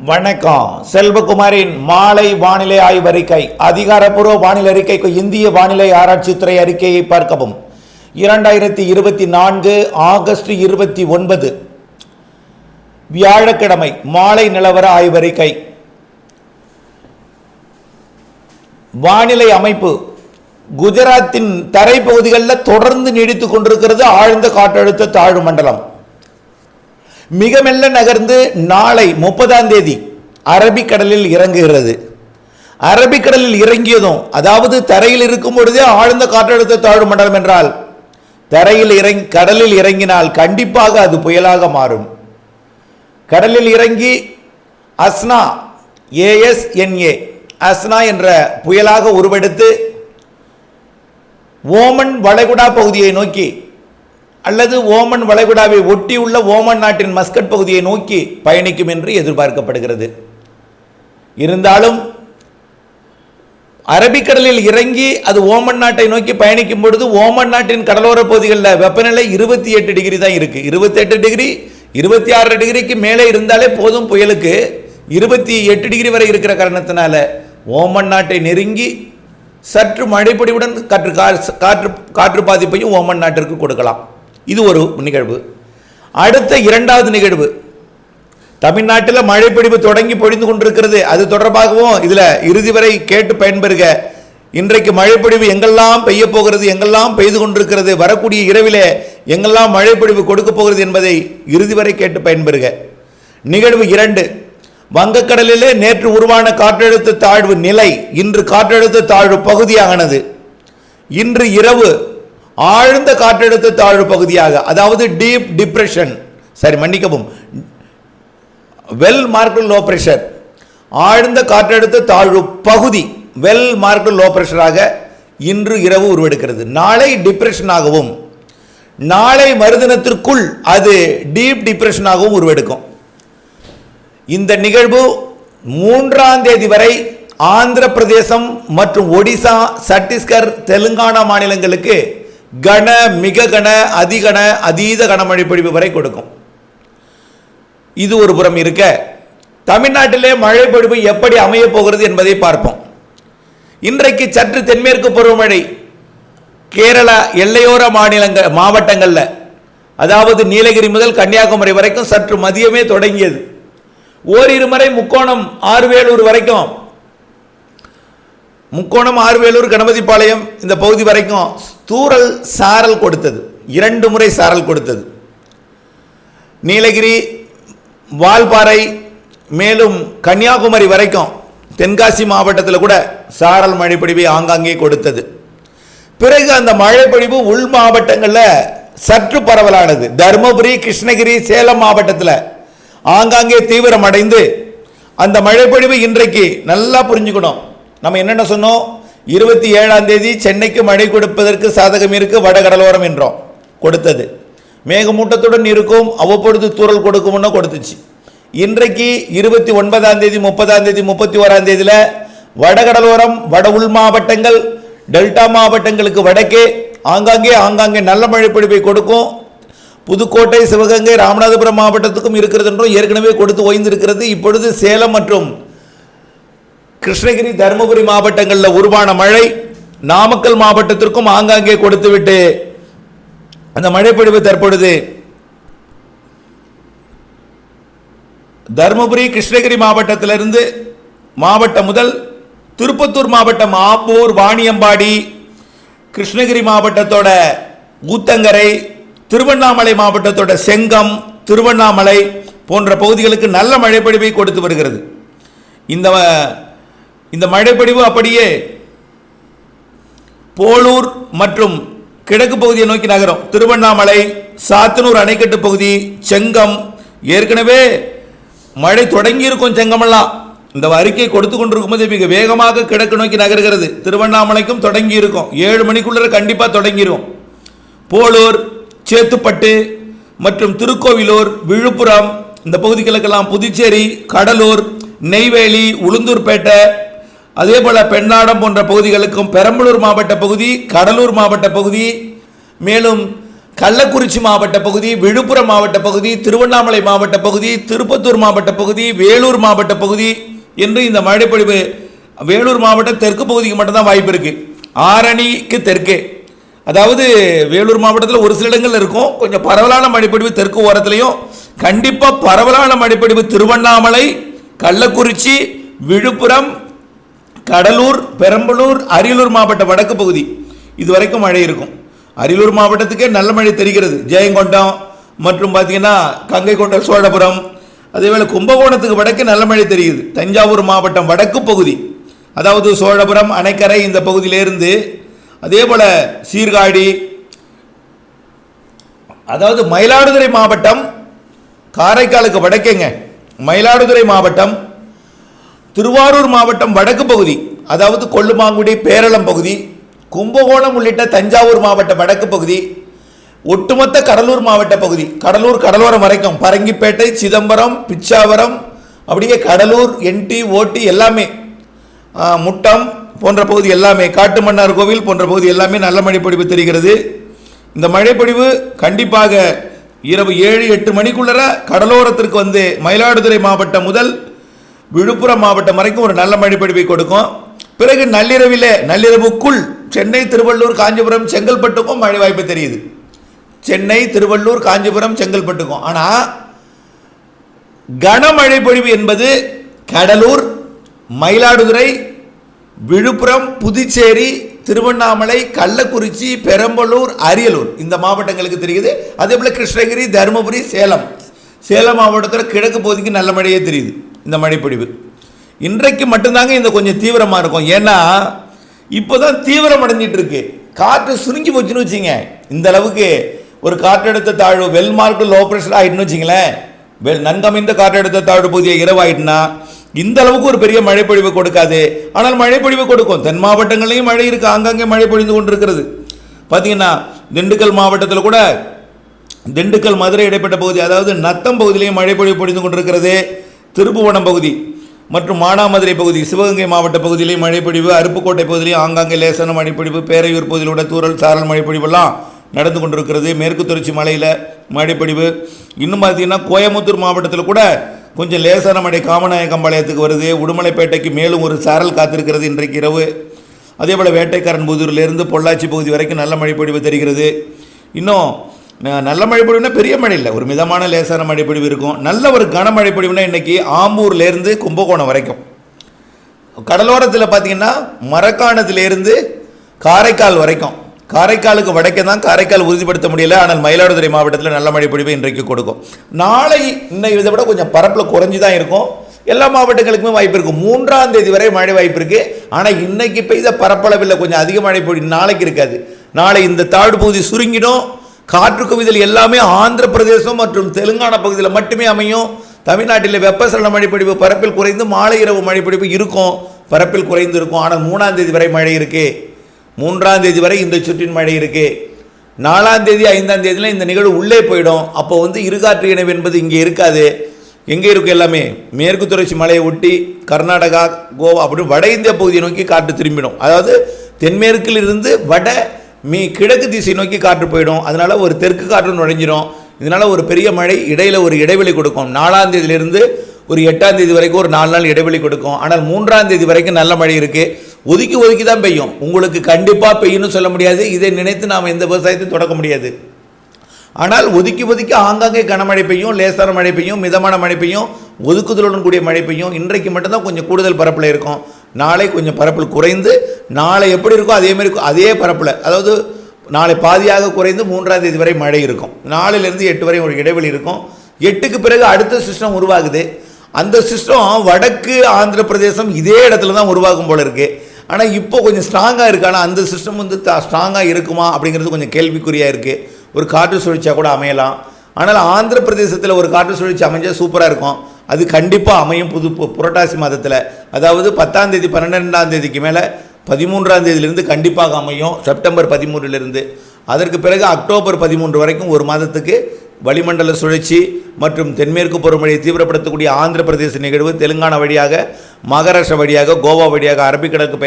வணக்கம். செல்வகுமாரின் மாலை வானிலை ஆய்வறிக்கை. அதிகாரப்பூர்வ வானிலை அறிக்கைக்கு இந்திய வானிலை ஆராய்ச்சித்துறை அறிக்கையை பார்க்கவும். 2024 ஆகஸ்ட் 29 வியாழக்கிழமை மாலை நிலவர ஆய்வறிக்கை. வானிலை அமைப்பு குஜராத்தின் தரைப்பகுதிகளில் தொடர்ந்து நீடித்துக் கொண்டிருக்கிறது. ஆழ்ந்த காற்றழுத்த தாழ்வு மண்டலம் மிக மெல்ல நகர்ந்து நாளை 30ஆம் தேதி அரபிக்கடலில் இறங்குகிறது. அரபிக்கடலில் இறங்கியதும், அதாவது தரையில் இருக்கும் பொழுதே ஆழ்ந்த காற்றழுத்த தாழ்வு மண்டலம் என்றால், கடலில் இறங்கினால் கண்டிப்பாக அது புயலாக மாறும். கடலில் இறங்கி அஸ்னா அஸ்னா என்ற புயலாக உருவெடுத்து ஓமன் வளைகுடா பகுதியை நோக்கி அல்லது ஓமன் வளைகுடாவை ஒட்டியுள்ள ஓமன் நாட்டின் மஸ்கட் பகுதியை நோக்கி பயணிக்கும் என்று எதிர்பார்க்கப்படுகிறது. இருந்தாலும் அரபிக்கடலில் இறங்கி அது ஓமன் நாட்டை நோக்கி பயணிக்கும் பொழுது ஓமன் நாட்டின் கடலோர பகுதிகளில் வெப்பநிலை 28 டிகிரி தான் இருக்கு. 28 டிகிரி 26 டிகிரிக்கு மேலே இருந்தாலே போதும் புயலுக்கு. 28 டிகிரி வரை இருக்கிற காரணத்தினால ஓமன் நாட்டை நெருங்கி சற்று மழைப்பொழிவுடன் காற்று பாதிப்பையும் ஓமன் நாட்டிற்கு கொடுக்கலாம். இது ஒரு நிகழ்வு. அடுத்த இரண்டாவது நிகழ்வு, தமிழ்நாட்டில் மழைப்பொழிவு தொடங்கி பொழிந்து கொண்டிருக்கிறது. அது தொடர்பாகவும் இதில் இறுதி வரை கேட்டு பயன்பெறுக. இன்றைக்கு மழைப்பொழிவு எங்கெல்லாம் பெய்ய போகிறது, எங்கெல்லாம் பெய்து கொண்டிருக்கிறது, வரக்கூடிய இரவிலே எங்கெல்லாம் மழைப்பொழிவு கொடுக்க போகிறது என்பதை இறுதி வரை கேட்டு பயன்பெறுக. நிகழ்வு 2, வங்கக்கடலிலே நேற்று உருவான காற்றழுத்த தாழ்வு நிலை இன்று காற்றழுத்த தாழ்வு பகுதியானது. இன்று இரவு ஆழ்ந்த காற்றழுத்த தாழ்வு பகுதியாக, அதாவது டீப் டிப்ரெஷன், மன்னிக்கவும், வெல் மார்க்டு லோ பிரஷர், ஆழ்ந்த காற்றழுத்த தாழ்வு பகுதி வெல் மார்க்டு லோ பிரஷராக இன்று இரவு உருவெடுக்கிறது. நாளை டிப்ரெஷனாகவும் நாளை மறுதினத்திற்குள் அது டீப் டிப்ரெஷனாகவும் உருவெடுக்கும். இந்த நிகழ்வு 3ஆம் தேதி வரை ஆந்திர பிரதேசம் மற்றும் ஒடிசா, சத்தீஸ்கர், தெலுங்கானா மாநிலங்களுக்கு கன, மிக கன, அதிகன, அதீத கனமழை பொழிவு வரை கொடுக்கும். இது ஒரு புறம் இருக்க, தமிழ்நாட்டிலே மழை பொழிவு எப்படி அமைய போகிறது என்பதை பார்ப்போம். இன்றைக்கு சற்று தென்மேற்கு பருவமழை கேரளா எல்லையோர மாவட்டங்களில், அதாவது நீலகிரி முதல் கன்னியாகுமரி வரைக்கும் சற்று மதியமே தொடங்கியது. ஓரிரு முறை முக்கோணம், ஆறுவேலூர் வரைக்கும், முக்கோணம், ஆறுவேலூர், கணபதிபாளையம் இந்த பகுதி வரைக்கும் தூறல் சாரல் கொடுத்தது. 2 முறை சாரல் கொடுத்தது. நீலகிரி, வால்பாறை, மேலும் கன்னியாகுமரி வரைக்கும் தென்காசி மாவட்டத்தில் கூட சாரல் மழைப்பொழிவை ஆங்காங்கே கொடுத்தது. பிறகு அந்த மழைப்பொழிவு உள் மாவட்டங்களில் சற்று பரவலானது. தருமபுரி, கிருஷ்ணகிரி, சேலம் மாவட்டத்தில் ஆங்காங்கே தீவிரமடைந்து அந்த மழைப்பொழிவு இன்றைக்கு நல்லா புரிஞ்சுக்கணும். நம்ம என்னென்ன சொன்னோம்? 27ஆம் தேதி சென்னைக்கு மழை கொடுப்பதற்கு சாதகம் இருக்கு, வடகடலோரம் என்றோம், கொடுத்தது. மேகமூட்டத்துடன் இருக்கும், அவ்வப்பொழுது தூறல் கொடுக்கும்னு கொடுத்துச்சு. இன்றைக்கு 29ஆம் தேதி, 30ஆம் தேதி, 31ஆம் தேதியில் வடகடலோரம், வட உள் மாவட்டங்கள், டெல்டா மாவட்டங்களுக்கு வடக்கே ஆங்காங்கே நல்ல மழை பொழிவை கொடுக்கும். புதுக்கோட்டை, சிவகங்கை, ராமநாதபுரம் மாவட்டத்துக்கும் இருக்கிறது என்றும் ஏற்கனவே கொடுத்து ஓய்ந்திருக்கிறது. இப்பொழுது சேலம் மற்றும் கிருஷ்ணகிரி, தருமபுரி மாவட்டங்களில் உருவான மழை நாமக்கல் மாவட்டத்திற்கும் ஆங்காங்கே கொடுத்துவிட்டு அந்த மழைப்பொழிவு தற்பொழுது தருமபுரி, கிருஷ்ணகிரி மாவட்டத்திலிருந்து மாவட்டம் முதல் திருப்பத்தூர் மாவட்டம், ஆம்பூர், வாணியம்பாடி, கிருஷ்ணகிரி மாவட்டத்தோட ஊத்தங்கரை, திருவண்ணாமலை மாவட்டத்தோட செங்கம், திருவண்ணாமலை போன்ற பகுதிகளுக்கு நல்ல மழைப்பொழிவை கொடுத்து வருகிறது. இந்த மழைப்பொழிவு அப்படியே போலூர் மற்றும் கிழக்கு பகுதியை நோக்கி நகரும். திருவண்ணாமலை, சாத்தனூர் அணைக்கட்டு பகுதி, செங்கம், ஏற்கனவே மழை தொடங்கி இருக்கும். செங்கமெல்லாம் இந்த அறிக்கை கொடுத்து கொண்டிருக்கும் போது மிக வேகமாக கிழக்கு நோக்கி நகர்கிறது. திருவண்ணாமலைக்கும் தொடங்கி இருக்கும், 7 மணிக்குள்ள கண்டிப்பாக தொடங்கிடும். போலூர், சேத்துப்பட்டு மற்றும் திருக்கோவிலூர், விழுப்புரம் இந்த பகுதிகளுக்கெல்லாம், புதுச்சேரி, கடலூர், நெய்வேலி, உளுந்தூர்பேட்டை, அதே போல பெண்ணாடம் போன்ற பகுதிகளுக்கும், பெரம்பலூர் மாவட்ட பகுதி, கடலூர் மாவட்ட பகுதி, மேலும் கள்ளக்குறிச்சி மாவட்ட பகுதி, விழுப்புரம் மாவட்ட பகுதி, திருவண்ணாமலை மாவட்ட பகுதி, திருப்பத்தூர் மாவட்ட பகுதி, வேலூர் மாவட்ட பகுதி என்று இந்த மழைப்பொழிவு வேலூர் மாவட்ட தெற்கு பகுதிக்கு மட்டும்தான் வாய்ப்பு இருக்கு. ஆரணிக்கு தெற்கே, அதாவது வேலூர் மாவட்டத்தில் ஒரு சில இடங்கள் இருக்கும். கொஞ்சம் பரவலான மழைப்பொழிவு தெற்கு ஓரத்திலையும், கண்டிப்பாக பரவலான மழைப்பொழிவு திருவண்ணாமலை, கள்ளக்குறிச்சி, விழுப்புரம், கடலூர், பெரம்பலூர், அரியலூர் மாவட்ட வடக்கு பகுதி இதுவரைக்கும் மழை இருக்கும். அரியலூர் மாவட்டத்துக்கே நல்ல மழை தெரிகிறது. ஜெயங்கொண்டம் மற்றும் பார்த்தீங்கன்னா கங்கை கொண்ட சோழபுரம், அதேவேளை கும்பகோணத்துக்கு வடக்கு நல்ல மழை தெரியுது. தஞ்சாவூர் மாவட்டம் வடக்கு பகுதி, அதாவது சோழபுரம், அணைக்கரை இந்த பகுதியிலிருந்து, அதே போல சீர்காழி, அதாவது மயிலாடுதுறை மாவட்டம், காரைக்காலுக்கு வடக்கேங்க மயிலாடுதுறை மாவட்டம், திருவாரூர் மாவட்டம் வடக்கு பகுதி, அதாவது கொல்லுமாங்குடி, பேரளம் பகுதி, கும்பகோணம் உள்ளிட்ட தஞ்சாவூர் மாவட்ட வடக்கு பகுதி, ஒட்டுமொத்த கடலூர் மாவட்ட பகுதி, கடலூர் கடலோரம் வரைக்கும் பரங்கிப்பேட்டை, சிதம்பரம், பிச்சாவரம், அப்படியே கடலூர், என்டி, ஓட்டி எல்லாமே, முட்டம் போன்ற பகுதி எல்லாமே, காட்டுமன்னார் கோவில் போன்ற பகுதி எல்லாமே நல்ல மழைப்பொழிவு தெரிகிறது. இந்த மழைப்பொழிவு கண்டிப்பாக இரவு 7-8 மணிக்குள்ளர கடலோரத்திற்கு வந்து மயிலாடுதுறை மாவட்டம் முதல் விழுப்புரம் மாவட்டம் வரைக்கும் ஒரு நல்ல மழைப்பொழிவை கொடுக்கும். பிறகு நள்ளிரவுக்குள் சென்னை, திருவள்ளூர், காஞ்சிபுரம், செங்கல்பட்டுக்கும் மழை வாய்ப்பு தெரியுது. சென்னை, திருவள்ளூர், காஞ்சிபுரம், செங்கல்பட்டுக்கும். ஆனால் கனமழை பொழிவு என்பது கடலூர், மயிலாடுதுறை, விழுப்புரம், புதுச்சேரி, திருவண்ணாமலை, கள்ளக்குறிச்சி, பெரம்பலூர், அரியலூர் இந்த மாவட்டங்களுக்கு தெரியுது. அதே போல் கிருஷ்ணகிரி, தருமபுரி, சேலம் மாவட்டத்தில் கிழக்கு பகுதிக்கு நல்ல மழையே தெரியுது. இந்த மழைப்பொழிவு இன்றைக்கு மட்டும்தாங்க இந்த கொஞ்சம் தீவிரமாக இருக்கும். ஏன்னா இப்போ தான் தீவிரம் அடைஞ்சிட்டு இருக்கு. காற்று சுருங்கி போச்சுன்னு வச்சுங்க. இந்த அளவுக்கு ஒரு காற்றழுத்த தாழ்வு வெல்மார்க்கு லோ ப்ரெஷர் ஆகிட்டுன்னு வச்சிங்களேன், நன்கமைந்த காற்றழுத்த தாழ்வு பகுதியை இரவாயிட்டுனா இந்த அளவுக்கு ஒரு பெரிய மழைப்பொழிவு கொடுக்காது. ஆனால் மழைப்பொழிவு கொடுக்கும். தென் மாவட்டங்களையும் மழை இருக்குது, ஆங்காங்கே மழை பொழிந்து கொண்டிருக்கிறது. பார்த்தீங்கன்னா திண்டுக்கல் மாவட்டத்தில் கூட, திண்டுக்கல் மதுரை இடைப்பட்ட பகுதி, அதாவது நத்தம் பகுதியிலையும் மழைப்பொழிவு பொழிந்து கொண்டிருக்கிறது. திருப்புவனம் பகுதி மற்றும் மானாமதுரை பகுதி, சிவகங்கை மாவட்ட பகுதியிலையும் மழைப்பொழிவு, அருப்புக்கோட்டை பகுதியிலையும் ஆங்காங்கே லேசான மழைப்பொழிவு, பேரையூர் பகுதியிலோட தூரல் சாரல் மழைப்பொழிவெல்லாம் நடந்து கொண்டிருக்கிறது. மேற்கு தொடர்ச்சி மலையில் மழைப்பொழிவு. இன்னும் பார்த்தீங்கன்னா கோயம்புத்தூர் மாவட்டத்தில் கூட கொஞ்சம் லேசான மழை காமநாயக்கம்பாளையத்துக்கு வருது. உடுமலைப்பேட்டைக்கு மேலும் ஒரு சாரல் காத்திருக்கிறது இன்றைக்கு இரவு. அதே போல் வேட்டைக்காரன் புதூரிலிருந்து பொள்ளாச்சி பகுதி வரைக்கும் நல்ல மழைப்பொழிவு தெரிகிறது. இன்னும் நல்ல மழைப்பொழிவுனா பெரிய மழை இல்லை, ஒரு மிதமான லேசான மழைப்பொழிவு இருக்கும். நல்ல ஒரு கனமழைப்பொழிவுனா இன்றைக்கி ஆம்பூர்லேருந்து கும்பகோணம் வரைக்கும், கடலோரத்தில் பார்த்தீங்கன்னா மரக்காணத்திலேருந்து காரைக்கால் வரைக்கும், காரைக்காலுக்கு வடக்கே தான், காரைக்கால் உறுதிப்படுத்த முடியல. ஆனால் மயிலாடுதுறை மாவட்டத்தில் நல்ல மழைப்பொழிவு இன்றைக்கு கொடுக்கும். நாளை இன்னைக்கு இதை விட கொஞ்சம் பரப்பில் குறைஞ்சி தான் இருக்கும். எல்லா மாவட்டங்களுக்குமே வாய்ப்பு இருக்கும். 3ஆம் தேதி வரை மழை வாய்ப்பு இருக்குது. ஆனால் இன்னைக்கு பெய்த பரப்பளவில் கொஞ்சம் அதிக மழை பொழிவு நாளைக்கு இருக்காது. நாளை இந்த தாழ்வு பகுதி சுருங்கிடும். காற்று குவிதல் எல்லாமே ஆந்திர பிரதேசம் மற்றும் தெலுங்கானா பகுதியில் மட்டுமே அமையும். தமிழ்நாட்டில் வெப்பசலன மழைப்பொழிவு பரப்பில் குறைந்து மாலை இரவு மழைப்பொழிவு இருக்கும், பரப்பில் குறைந்து இருக்கும். ஆனால் 3ஆம் தேதி வரை மழை இருக்குது. 3ஆம் தேதி வரை இந்த சுற்றின் மழை இருக்குது. 4ஆம் தேதி 5ஆம் தேதியில் இந்த நிகழ்வு உள்ளே போயிடும். அப்போ இருகாற்று இணைவு என்பது இங்கே இருக்காது. எங்கே இருக்கும்? எல்லாமே மேற்கு தொடர்ச்சி மலையை ஒட்டி கர்நாடகா, கோவா அப்படி வட இந்திய பகுதியை நோக்கி காற்று திரும்பிடும். அதாவது தென்மேற்கில் இருந்து கிழக்கு திசை நோக்கி காற்று போயிடும். அதனால ஒரு தெற்கு காற்று நுழைஞ்சிடும். இதனால ஒரு பெரிய மழை இடையில ஒரு இடைவெளி கொடுக்கும். 4ஆம் தேதியிலிருந்து ஒரு 8ஆம் தேதி வரைக்கும் ஒரு 4 நாள் இடைவெளி கொடுக்கும். ஆனால் 3ஆம் தேதி வரைக்கும் நல்ல மழை இருக்கு. ஒதுக்கி தான் பெய்யும். உங்களுக்கு கண்டிப்பாக பெய்யும்னு சொல்ல முடியாது. இதை நினைத்து நாம் எந்த விவசாயத்தையும் தொடக்க முடியாது. ஆனால் ஒதுக்கி ஆங்காங்கே கனமழை பெய்யும், லேசான மழை பெய்யும், மிதமான மழை பெய்யும், ஒதுக்குதலுடன் கூடிய மழை பெய்யும். இன்றைக்கு மட்டும்தான் கொஞ்சம் கூடுதல் பரப்பில் இருக்கும். நாளை கொஞ்சம் பரப்பில் குறைந்து, நாளை எப்படி இருக்கோ அதேமாதிரி அதே பரப்பில், அதாவது நாளை பாதியாக குறைந்து 3ஆம் தேதி வரை மழை இருக்கும். 4லிருந்து 8 வரை ஒரு இடைவெளி இருக்கும். 8க்கு பிறகு அடுத்த சிஸ்டம் உருவாகுது. அந்த சிஸ்டம் வடக்கு ஆந்திர பிரதேசம் இதே இடத்துல தான் உருவாகும் போல இருக்குது. ஆனால் இப்போ கொஞ்சம் ஸ்ட்ராங்காக இருக்குது. ஆனால் அந்த சிஸ்டம் ஸ்ட்ராங்காக இருக்குமா அப்படிங்கிறது கொஞ்சம் கேள்விக்குறியாக இருக்குது. ஒரு காற்று சுழற்சியாக கூட அமையலாம். ஆனால் ஆந்திர பிரதேசத்தில் ஒரு காற்று சுழற்சி அமைஞ்சால் சூப்பராக இருக்கும். அது கண்டிப்பாக அமையும் புரட்டாசி மாதத்தில். அதாவது 10ஆம் தேதி 12ஆம் தேதிக்கு மேலே 13ஆம் தேதியிலிருந்து கண்டிப்பாக அமையும். செப்டம்பர் 13லிருந்து. அதற்கு பிறகு அக்டோபர் 13 வரைக்கும் ஒரு மாதத்துக்கு வளிமண்டல சுழற்சி மற்றும் தென்மேற்கு பருவமழையை தீவிரப்படுத்தக்கூடிய ஆந்திர பிரதேச நிகழ்வு, தெலுங்கானா வழியாக மகாராஷ்டிரா வழியாக கோவா வழியாக அரபிக்கடலுக்கு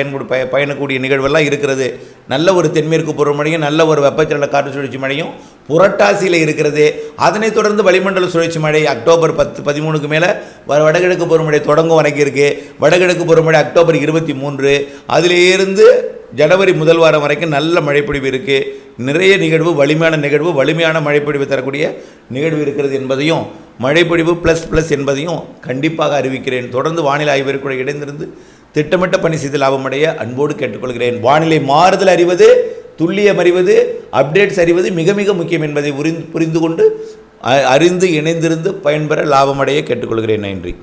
பயணக்கூடிய நிகழ்வெல்லாம் இருக்கிறது. நல்ல ஒரு தென்மேற்கு பருவமழையும் நல்ல ஒரு வெப்பச்சலன காற்று சுழற்சி மழையும் புரட்டாசியில் இருக்கிறது. அதனைத் தொடர்ந்து வளிமண்டல சுழற்சி மழை அக்டோபர் 10-13க்கு மேலே வடகிழக்கு பருவமழை தொடங்கும் வரைக்கும் இருக்குது. வடகிழக்கு பருவமழை அக்டோபர் 23, அதிலிருந்து ஜனவரி முதல் வாரம் வரைக்கும் நல்ல மழைப்பொழிவு இருக்குது. நிறைய நிகழ்வு, வலிமையான நிகழ்வு, வலிமையான மழைப்பொழிவு தரக்கூடிய நிகழ்வு இருக்கிறது என்பதையும், மழைப்பொழிவு ++ என்பதையும் கண்டிப்பாக அறிவிக்கிறேன். தொடர்ந்து வானிலை ஆய்விற்கு கூட இணைந்திருந்து திட்டமிட்ட பணி செய்து லாபமடைய அன்போடு கேட்டுக்கொள்கிறேன். வானிலை மாறுதல் அறிவது, துல்லியம் அறிவது, அப்டேட்ஸ் அறிவது மிக மிக முக்கியம் என்பதை புரிந்து கொண்டு அறிந்து இணைந்திருந்து பயன்பெற லாபமடைய கேட்டுக்கொள்கிறேன். நன்றி.